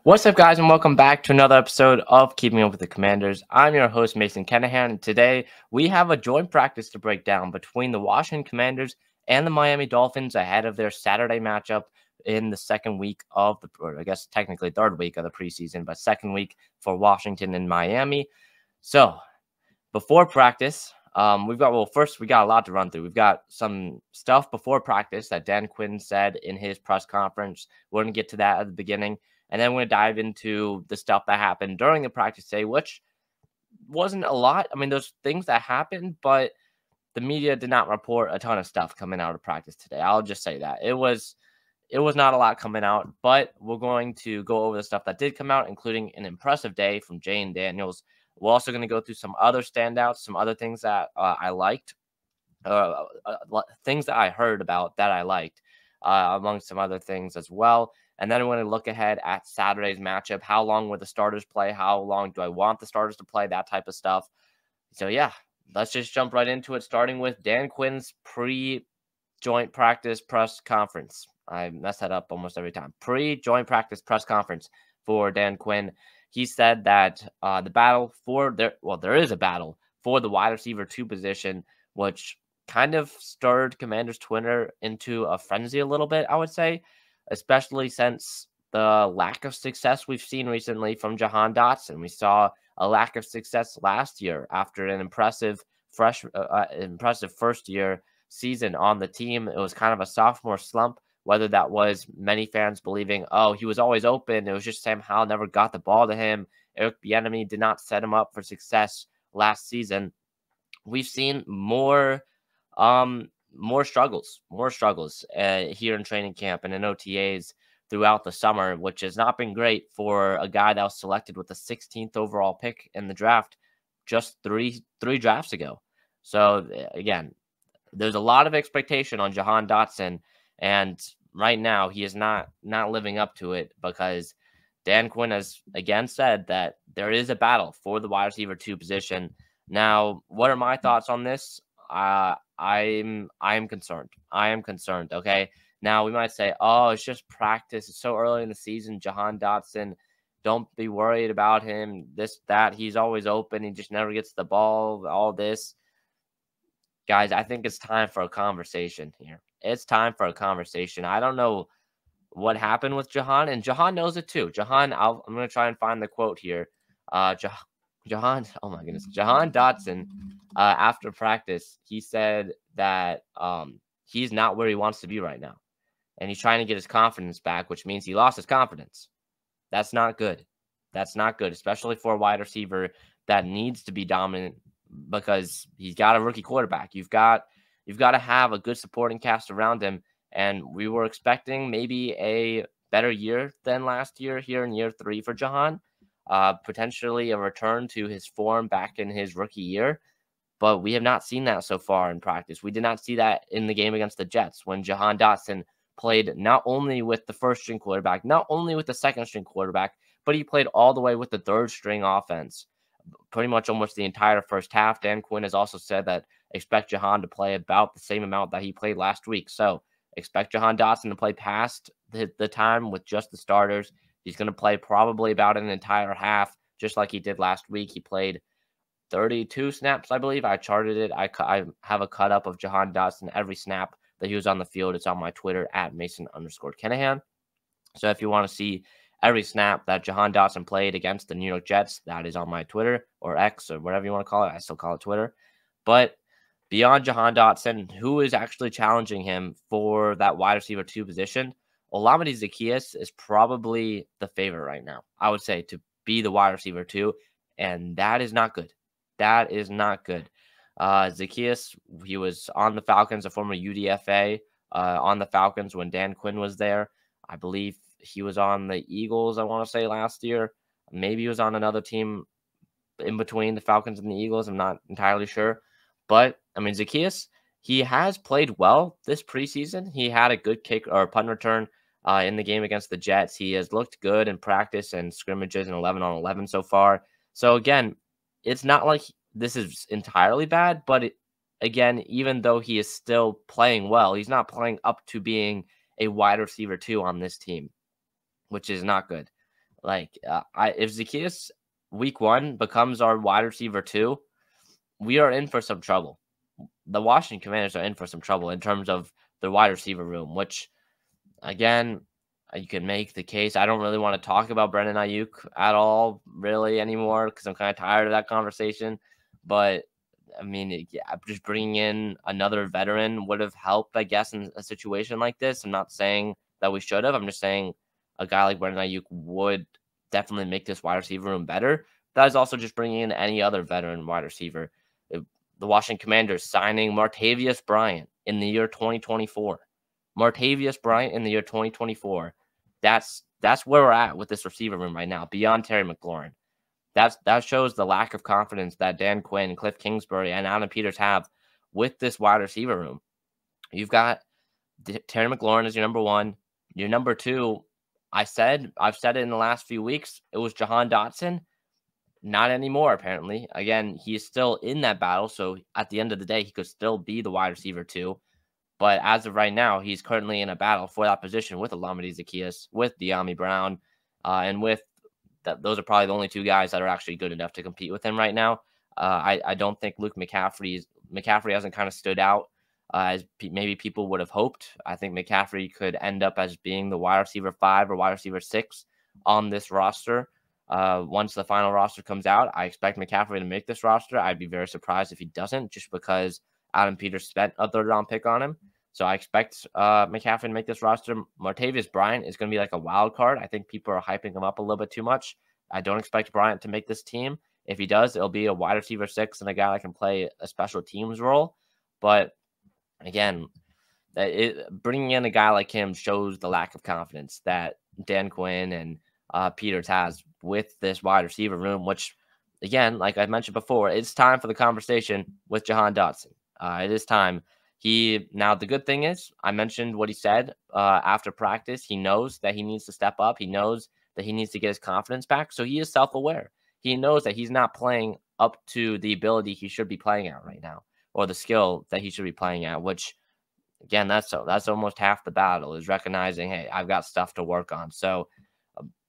What's up, guys, and welcome back to another episode of Keeping Up with the Commanders. I'm your host, Mason Kenahan, and today we have a joint practice to break down between the Washington Commanders and the Miami Dolphins ahead of their Saturday matchup in the second week of or I guess technically third week of the preseason, but second week for Washington and Miami. So before practice, we got a lot to run through. We've got some stuff before practice that Dan Quinn said in his press conference. We're going to get to that at the beginning. And then we're going to dive into the stuff that happened during the practice day, which wasn't a lot. I mean, there's things that happened, but the media did not report a ton of stuff coming out of practice today. I'll just say that. It was not a lot coming out, but we're going to go over the stuff that did come out, including an impressive day from Jayden Daniels. We're also going to go through some other standouts, some other things that I liked, things that I heard about that I liked, among some other things as well. And then we're going to look ahead at Saturday's matchup. How long will the starters play? How long do I want the starters to play? That type of stuff. So, yeah, let's just jump right into it, starting with Dan Quinn's pre-joint practice press conference. I mess that up almost every time. Pre-joint practice press conference for Dan Quinn. He said that there is a battle for the wide receiver 2 position, which kind of stirred Commanders Twitter into a frenzy a little bit, I would say, especially since the lack of success we've seen recently from Jahan Dotson. We saw a lack of success last year after an impressive first-year season on the team. It was kind of a sophomore slump, whether that was many fans believing, oh, he was always open. It was just Sam Howell never got the ball to him. Eric Bieniemy did not set him up for success last season. We've seen more struggles here in training camp and in OTAs throughout the summer, which has not been great for a guy that was selected with the 16th overall pick in the draft just three drafts ago. So again, there's a lot of expectation on Jahan Dotson, and right now he is not living up to it because Dan Quinn has again said that there is a battle for the wide receiver 2 position. Now, what are my thoughts on this? I am concerned. I am concerned. Okay. Now we might say, oh, it's just practice. It's so early in the season. Jahan Dotson, don't be worried about him. This, that, he's always open. He just never gets the ball. All this. Guys, I think it's time for a conversation here. It's time for a conversation. I don't know what happened with Jahan, and Jahan knows it too. Jahan, I'm going to try and find the quote here. Jahan, oh my goodness, Jahan Dotson, after practice, he said that he's not where he wants to be right now, and he's trying to get his confidence back, which means he lost his confidence. That's not good. That's not good, especially for a wide receiver that needs to be dominant because he's got a rookie quarterback. You've got to have a good supporting cast around him, and we were expecting maybe a better year than last year here in year 3 for Jahan. Potentially a return to his form back in his rookie year, but we have not seen that so far in practice. We did not see that in the game against the Jets when Jahan Dotson played not only with the first-string quarterback, not only with the second-string quarterback, but he played all the way with the third-string offense pretty much almost the entire first half. Dan Quinn has also said that expect Jahan to play about the same amount that he played last week. So expect Jahan Dotson to play past the time with just the starters. He's going to play probably about an entire half, just like he did last week. He played 32 snaps, I believe. I charted it. I have a cut up of Jahan Dotson every snap that he was on the field. It's on my Twitter at Mason_Kenahan. So if you want to see every snap that Jahan Dotson played against the New York Jets, that is on my Twitter or X or whatever you want to call it. I still call it Twitter. But beyond Jahan Dotson, who is actually challenging him for that wide receiver 2 position? Olamide Zaccheaus is probably the favorite right now, I would say, to be the wide receiver 2, and that is not good. That is not good. Zaccheaus, he was on the Falcons, a former UDFA on the Falcons when Dan Quinn was there. I believe he was on the Eagles, I want to say, last year. Maybe he was on another team in between the Falcons and the Eagles. I'm not entirely sure. But, I mean, Zaccheaus, he has played well this preseason. He had a good kick or punt return in the game against the Jets. He has looked good in practice and scrimmages in 11-on-11 so far. So, again, it's not like this is entirely bad, but again, even though he is still playing well, he's not playing up to being a wide receiver 2 on this team, which is not good. Like, if Zacchaeus week 1 becomes our wide receiver 2, we are in for some trouble. The Washington Commanders are in for some trouble in terms of their wide receiver room, which, again, you can make the case. I don't really want to talk about Brandon Ayuk at all, really, anymore, because I'm kind of tired of that conversation. But I mean, yeah, just bringing in another veteran would have helped, I guess, in a situation like this. I'm not saying that we should have. I'm just saying a guy like Brandon Ayuk would definitely make this wide receiver room better. That is also just bringing in any other veteran wide receiver. The Washington Commanders signing Martavius Bryant in the year 2024. Martavius Bryant in the year 2024. That's where we're at with this receiver room right now, beyond Terry McLaurin. That shows the lack of confidence that Dan Quinn, Cliff Kingsbury, and Adam Peters have with this wide receiver room. You've got Terry McLaurin as your number 1. Your number 2, I've said it in the last few weeks, it was Jahan Dotson. Not anymore, apparently. Again, he's still in that battle, so at the end of the day, he could still be the wide receiver 2. But as of right now, he's currently in a battle for that position with Olamide Zacchaeus, with Dyami Brown, and with those are probably the only 2 guys that are actually good enough to compete with him right now. I don't think Luke McCaffrey hasn't kind of stood out as maybe people would have hoped. I think McCaffrey could end up as being the wide receiver 5 or wide receiver 6 on this roster. Once the final roster comes out, I expect McCaffrey to make this roster. I'd be very surprised if he doesn't, just because Adam Peters spent a 3rd-round pick on him. So I expect McCaffrey to make this roster. Martavius Bryant is going to be like a wild card. I think people are hyping him up a little bit too much. I don't expect Bryant to make this team. If he does, it'll be a wide receiver 6 and a guy that can play a special teams role. But again, bringing in a guy like him shows the lack of confidence that Dan Quinn and Peters has with this wide receiver room, which, again, like I mentioned before, it's time for the conversation with Jahan Dotson. It is time. Now the good thing is, I mentioned what he said after practice. He knows that he needs to step up. He knows that he needs to get his confidence back. So he is self-aware. He knows that he's not playing up to the ability he should be playing at right now, or the skill that he should be playing at, which, again, that's almost half the battle, is recognizing, hey, I've got stuff to work on. So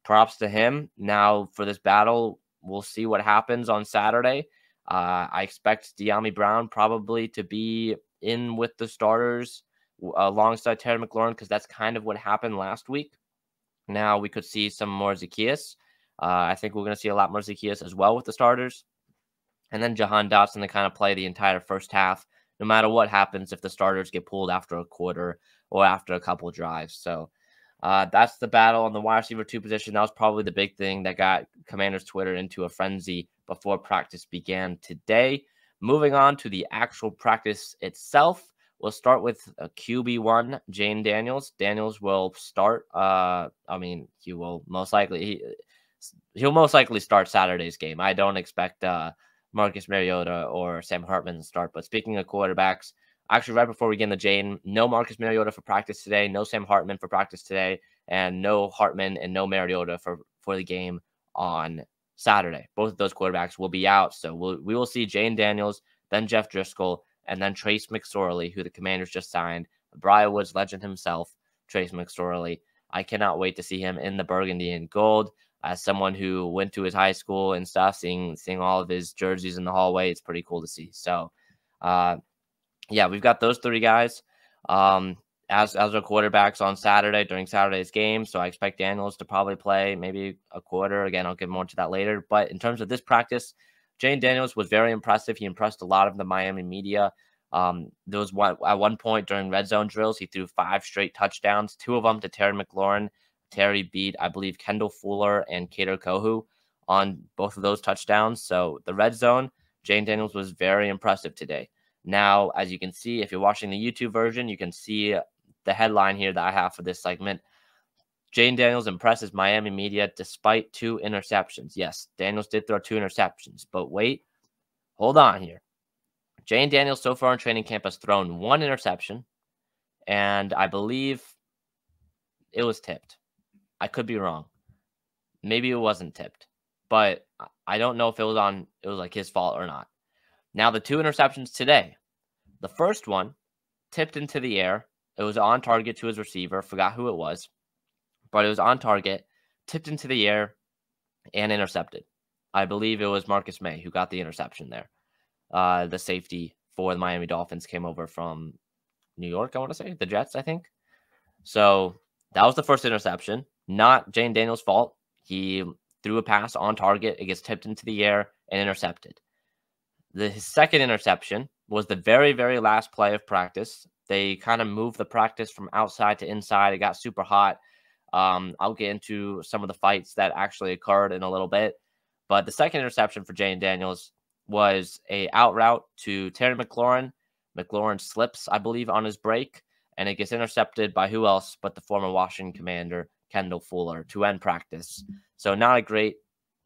props to him. Now for this battle, we'll see what happens on Saturday. I expect Dyami Brown probably to be in with the starters alongside Terry McLaurin, because that's kind of what happened last week. Now we could see some more Zacchaeus. I think we're going to see a lot more Zacchaeus as well with the starters. And then Jahan Dotson to kind of play the entire first half, no matter what happens if the starters get pulled after a quarter or after a couple of drives. So that's the battle on the wide receiver 2 position. That was probably the big thing that got Commanders Twitter into a frenzy before practice began today. Moving on to the actual practice itself, we'll start with QB1, Jayden Daniels. Daniels will start. He will most likely he'll most likely start Saturday's game. I don't expect Marcus Mariota or Sam Hartman to start. But speaking of quarterbacks, actually, right before we get into Jayden, no Marcus Mariota for practice today, no Sam Hartman for practice today, and no Hartman and no Mariota for the game on Saturday. Both of those quarterbacks will be out. So we will see Jayden Daniels, then Jeff Driscoll, and then Trace McSorley, who the Commanders just signed. Briarwood's legend himself, Trace McSorley. I cannot wait to see him in the burgundy and gold. As someone who went to his high school and stuff, seeing all of his jerseys in the hallway, it's pretty cool to see. So, yeah, we've got those 3 guys as our quarterbacks on Saturday during Saturday's game. So I expect Daniels to probably play maybe a quarter. Again, I'll get more to that later. But in terms of this practice, Jayden Daniels was very impressive. He impressed a lot of the Miami media. There was at one point during red zone drills, he threw 5 straight touchdowns, 2 of them to Terry McLaurin. Terry beat, I believe, Kendall Fuller and Kader Kohu on both of those touchdowns. So the red zone, Jayden Daniels was very impressive today. Now, as you can see, if you're watching the YouTube version, you can see the headline here that I have for this segment. Jayden Daniels impresses Miami media despite 2 interceptions. Yes, Daniels did throw 2 interceptions, but wait, hold on here. Jayden Daniels so far in training camp has thrown 1 interception, and I believe it was tipped. I could be wrong. Maybe it wasn't tipped, but I don't know if it was like his fault or not. Now, the 2 interceptions today, the first one tipped into the air. It was on target to his receiver. Forgot who it was, but it was on target, tipped into the air, and intercepted. I believe it was Marcus May who got the interception there. The safety for the Miami Dolphins came over from New York, I want to say, the Jets, I think. So that was the first interception. Not Jayden Daniels' fault. He threw a pass on target. It gets tipped into the air and intercepted. His second interception was the very, very last play of practice. They kind of moved the practice from outside to inside. It got super hot. I'll get into some of the fights that actually occurred in a little bit. But the second interception for Jayden Daniels was a out route to Terry McLaurin. McLaurin slips, I believe, on his break, and it gets intercepted by who else but the former Washington Commander, Kendall Fuller, to end practice. So not great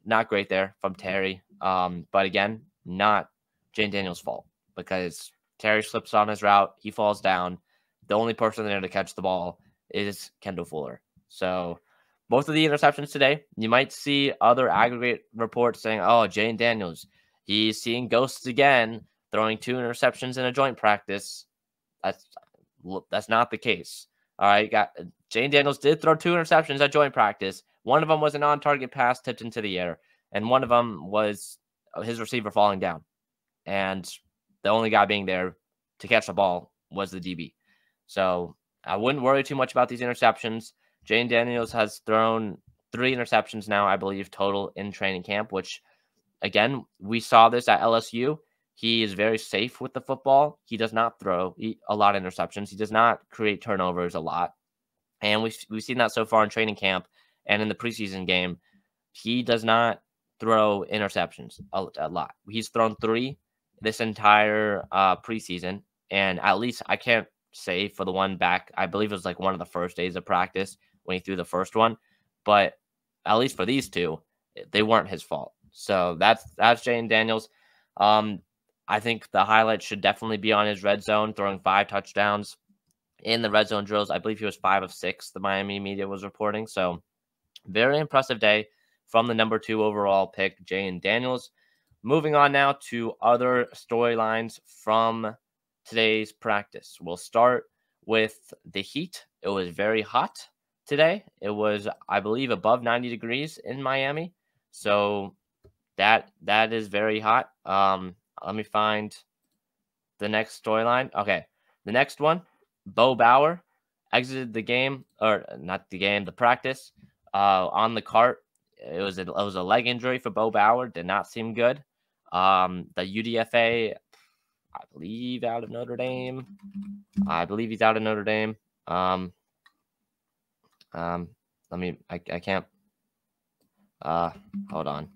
there from Terry. But again, not Jayden Daniels' fault, because Terry slips on his route. He falls down. The only person there to catch the ball is Kendall Fuller. So both of the interceptions today, you might see other aggregate reports saying, oh, Jayden Daniels, he's seeing ghosts again, throwing 2 interceptions in a joint practice. That's not the case. All right, Jayden Daniels did throw 2 interceptions at joint practice. One of them was an on-target pass tipped into the air, and one of them was his receiver falling down. And the only guy being there to catch the ball was the DB. So I wouldn't worry too much about these interceptions. Jayden Daniels has thrown 3 interceptions now, I believe, total in training camp, which, again, we saw this at LSU. He is very safe with the football. He does not throw a lot of interceptions. He does not create turnovers a lot. And we've seen that so far in training camp and in the preseason game. He does not throw interceptions a lot. He's thrown 3 this entire preseason. And at least I can't say for the one back, I believe it was like one of the first days of practice when he threw the first one. But at least for these 2, they weren't his fault. So that's Jayden Daniels. I think the highlight should definitely be on his red zone, throwing 5 touchdowns in the red zone drills. I believe he was 5 of 6, the Miami media was reporting. So very impressive day from the number 2 overall pick, Jayden Daniels. Moving on now to other storylines from today's practice. We'll start with the heat. It was very hot today. It was, I believe, above 90 degrees in Miami. So that is very hot. Let me find the next storyline. Okay, the next one, Bo Bauer exited the game, or not the game, the practice, on the cart. It was a leg injury for Bo Bauer. Did not seem good. The UDFA, I believe, out of Notre Dame. I believe he's out of Notre Dame. I can't. Hold on.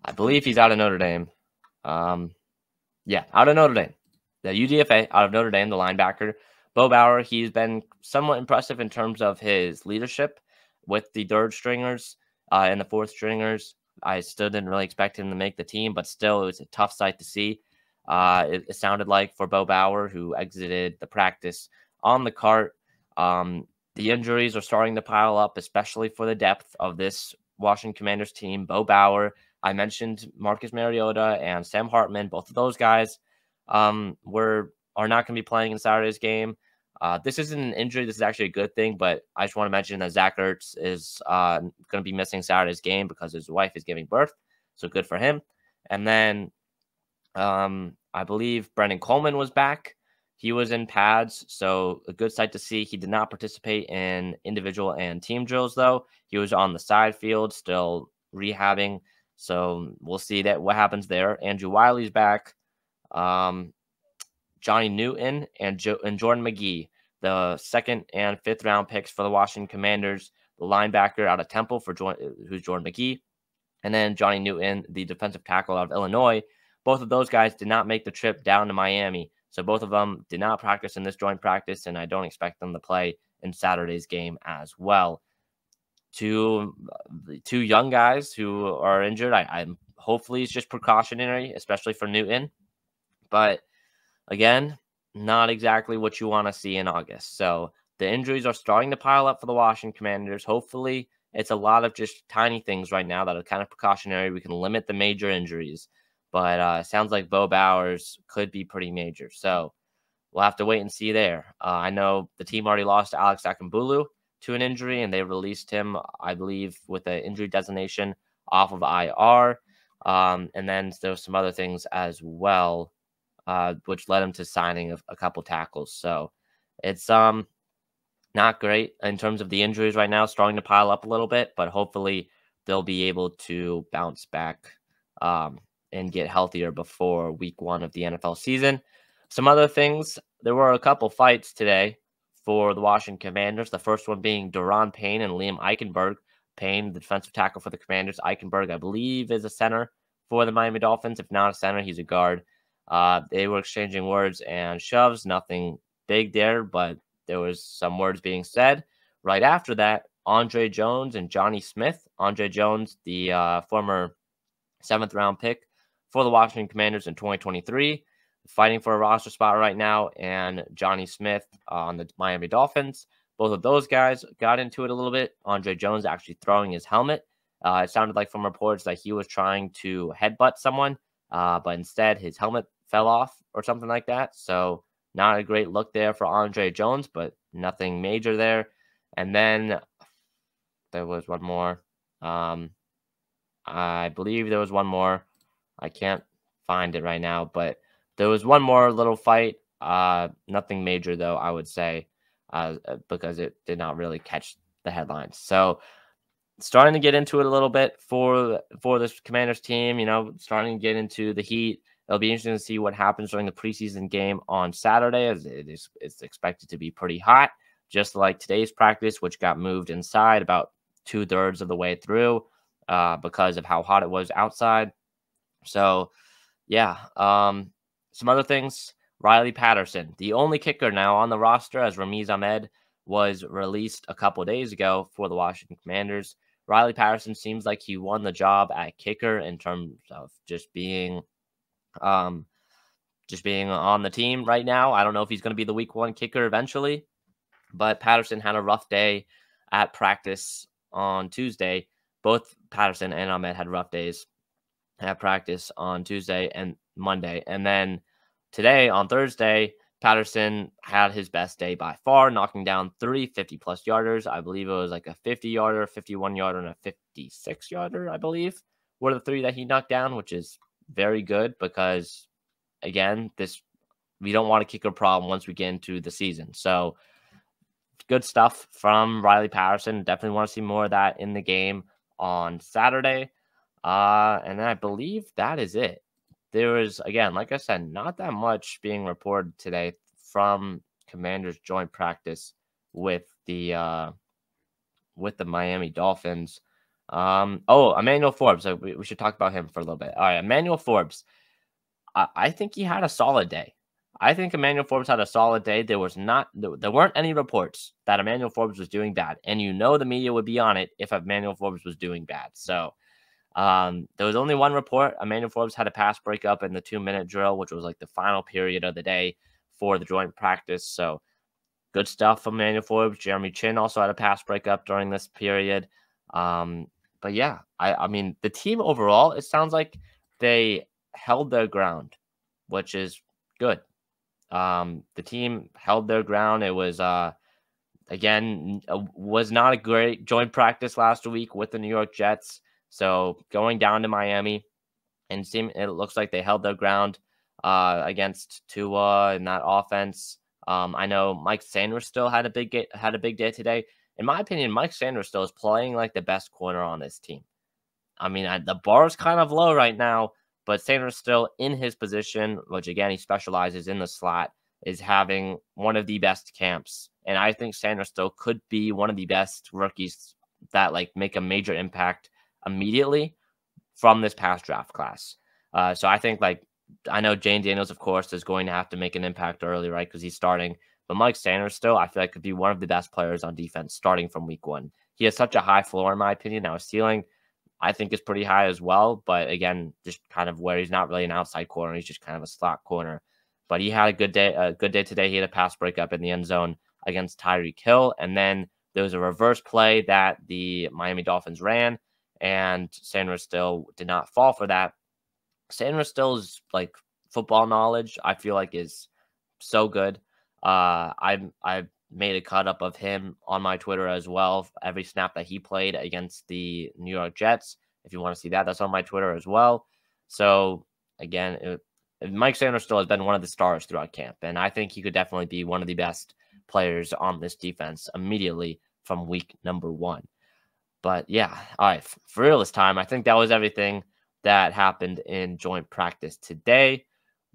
I believe he's out of Notre Dame. Yeah, out of Notre Dame. The UDFA out of Notre Dame, the linebacker. Bo Bauer, he's been somewhat impressive in terms of his leadership with the 3rd stringers and the 4th stringers. I still didn't really expect him to make the team, but still, it was a tough sight to see. It sounded like for Bo Bauer, who exited the practice on the cart. The injuries are starting to pile up, especially for the depth of this Washington Commanders team. Bo Bauer, I mentioned Marcus Mariota and Sam Hartman. Both of those guys are not going to be playing in Saturday's game. This isn't an injury. This is actually a good thing, but I just want to mention that Zach Ertz is going to be missing Saturday's game because his wife is giving birth. So good for him. And then I believe Brendan Coleman was back. He was in pads, so a good sight to see. He did not participate in individual and team drills, though. He was on the side field, still rehabbing. So we'll see what happens there. Andrew Wiley's back. Johnny Newton and Jordan McGee, the 2nd and 5th round picks for the Washington Commanders. The linebacker out of Temple who's Jordan McGee, and then Johnny Newton, the defensive tackle out of Illinois. Both of those guys did not make the trip down to Miami. So both of them did not practice in this joint practice, and I don't expect them to play in Saturday's game as well. Two young guys who are injured. I'm hopefully it's just precautionary, especially for Newton. But again, not exactly what you want to see in August. So the injuries are starting to pile up for the Washington Commanders. Hopefully it's a lot of just tiny things right now that are kind of precautionary. We can limit the major injuries. But it sounds like Bo Bauer's could be pretty major. So we'll have to wait and see there. I know the team already lost to Alex Akambulu. to an injury, and they released him, I believe, with an injury designation off of IR. And then there were some other things as well, which led him to signing a couple tackles. So it's not great in terms of the injuries right now, starting to pile up a little bit, but hopefully they'll be able to bounce back and get healthier before week 1 of the NFL season. Some other things, there were a couple fights today for the Washington Commanders. The first one being Daron Payne and Liam Eichenberg. Payne, the defensive tackle for the Commanders. Eichenberg, I believe, is a center for the Miami Dolphins. If not a center, he's a guard. They were exchanging words and shoves. Nothing big there, but there was some words being said. Right after that, Andre Jones and Johnny Smith. Andre Jones, the former 7th-round pick for the Washington Commanders in 2023, fighting for a roster spot right now, and Johnny Smith on the Miami Dolphins. Both of those guys got into it a little bit. Andre Jones actually throwing his helmet. It sounded like from reports that he was trying to headbutt someone, but instead his helmet fell off or something like that. So not a great look there for Andre Jones, but nothing major there. And then there was one more. I believe there was one more. I can't find it right now, but there was one more little fight. Nothing major, though, I would say, because it did not really catch the headlines. So starting to get into it a little bit for this Commanders team, starting to get into the heat. It'll be interesting to see what happens during the preseason game on Saturday, as it's expected to be pretty hot, just like today's practice, which got moved inside about 2/3 of the way through because of how hot it was outside. So, yeah, some other things. Riley Patterson, the only kicker now on the roster, as Ramiz Ahmed was released a couple days ago for the Washington Commanders. Riley Patterson seems like he won the job at kicker in terms of just being on the team right now. I don't know if he's going to be the week 1 kicker eventually, but Patterson had a rough day at practice on Tuesday. Both Patterson and Ahmed had rough days at practice on Tuesday and Monday. And then today, on Thursday, Patterson had his best day by far, knocking down 3 50-plus yarders. I believe it was like a 50-yarder, 51-yarder, and a 56-yarder, I believe, were the 3 that he knocked down, which is very good because, again, we don't want a kicker problem once we get into the season. So good stuff from Riley Patterson. Definitely want to see more of that in the game on Saturday. And then I believe that is it. There was, again, like I said, not that much being reported today from Commanders joint practice with the Miami Dolphins. Emmanuel Forbes. We should talk about him for a little bit. All right, Emmanuel Forbes. I think he had a solid day. I think Emmanuel Forbes had a solid day. There weren't any reports that Emmanuel Forbes was doing bad, and the media would be on it if Emmanuel Forbes was doing bad. So there was only one report. Emmanuel Forbes had a pass breakup in the 2-minute drill, which was like the final period of the day for the joint practice. So good stuff from Emmanuel Forbes. Jeremy Chin also had a pass breakup during this period. But yeah, I mean, the team overall, it sounds like they held their ground, which is good. The team held their ground. It was, was not a great joint practice last week with the New York Jets. So going down to Miami, and it looks like they held their ground against Tua in that offense. I know Mike Sanders still had a big day today. In my opinion, Mike Sanders still is playing like the best corner on this team. I mean, the bar is kind of low right now, but Sanders still in his position, which again, he specializes in the slot, is having one of the best camps. And I think Sanders still could be one of the best rookies that make a major impact immediately from this past draft class. So I think I know Jayden Daniels, of course, is going to have to make an impact early, right? Because he's starting. But Mike Sanders still, I feel like, could be one of the best players on defense starting from week 1. He has such a high floor, in my opinion. Now his ceiling, I think, is pretty high as well. But again, just kind of where he's not really an outside corner. He's just kind of a slot corner. But he had a good day today. He had a pass breakup in the end zone against Tyreek Hill. And then there was a reverse play that the Miami Dolphins ran, and Sanders still did not fall for that. Sanders still's football knowledge, I feel like, is so good. I made a cut up of him on my Twitter as well. Every snap that he played against the New York Jets. If you want to see that, that's on my Twitter as well. So again, Mike Sanders still has been one of the stars throughout camp, and I think he could definitely be one of the best players on this defense immediately from week number 1. But yeah, all right, for real this time, I think that was everything that happened in joint practice today.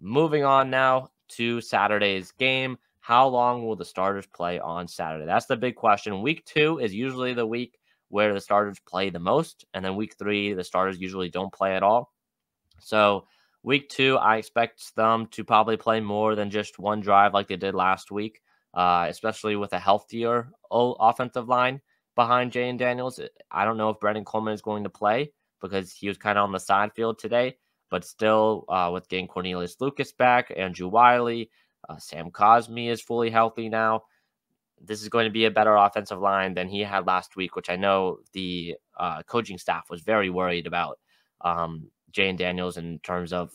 Moving on now to Saturday's game. How long will the starters play on Saturday? That's the big question. Week 2 is usually the week where the starters play the most, and then week 3, the starters usually don't play at all. So week 2, I expect them to probably play more than just one drive like they did last week, especially with a healthier offensive line behind Jayden Daniels. I don't know if Brendan Coleman is going to play because he was kind of on the side field today, but still with getting Cornelius Lucas back, Andrew Wiley, Sam Cosmi is fully healthy now. This is going to be a better offensive line than he had last week, which I know the coaching staff was very worried about Jayden Daniels in terms of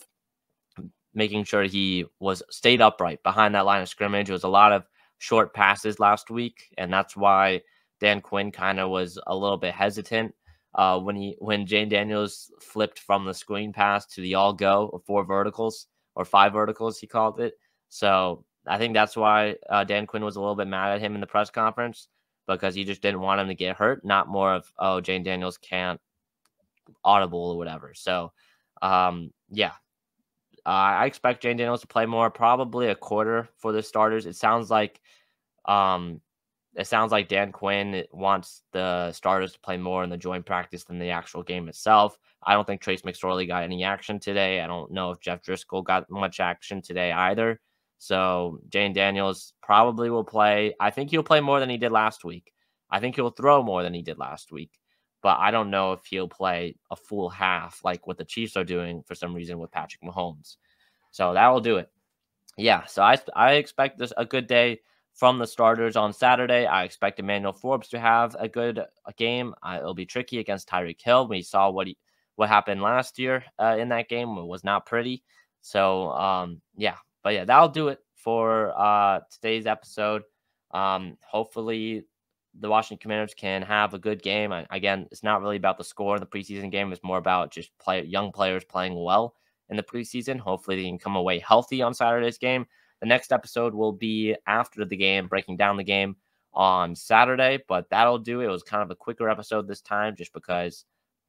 making sure he stayed upright behind that line of scrimmage. It was a lot of short passes last week, and that's why Dan Quinn kind of was a little bit hesitant when Jayden Daniels flipped from the screen pass to the all go of 4 verticals or 5 verticals, he called it. So I think that's why Dan Quinn was a little bit mad at him in the press conference, because he just didn't want him to get hurt, not more of, oh, Jayden Daniels can't audible or whatever. So yeah, I expect Jayden Daniels to play more, probably a quarter for the starters. It sounds like Dan Quinn wants the starters to play more in the joint practice than the actual game itself. I don't think Trace McSorley got any action today. I don't know if Jeff Driscoll got much action today either. So Jayden Daniels probably will play. I think he'll play more than he did last week. I think he'll throw more than he did last week. But I don't know if he'll play a full half like what the Chiefs are doing for some reason with Patrick Mahomes. So that will do it. Yeah, so I expect a good day from the starters on Saturday. I expect Emmanuel Forbes to have a good game. It'll be tricky against Tyreek Hill. We saw what happened last year in that game. It was not pretty. So yeah, but yeah, that'll do it for today's episode. Hopefully the Washington Commanders can have a good game. Again, it's not really about the score in the preseason game. It's more about just young players playing well in the preseason. Hopefully they can come away healthy on Saturday's game. The next episode will be after the game, breaking down the game on Saturday, but that'll do it. It was kind of a quicker episode this time just because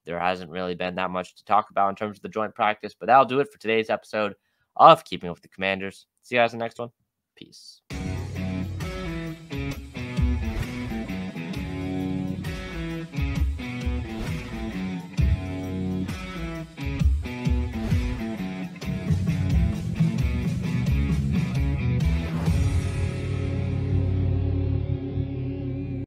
there hasn't really been that much to talk about in terms of the joint practice, but that'll do it for today's episode of Keeping Up with the Commanders. See you guys in the next one. Peace.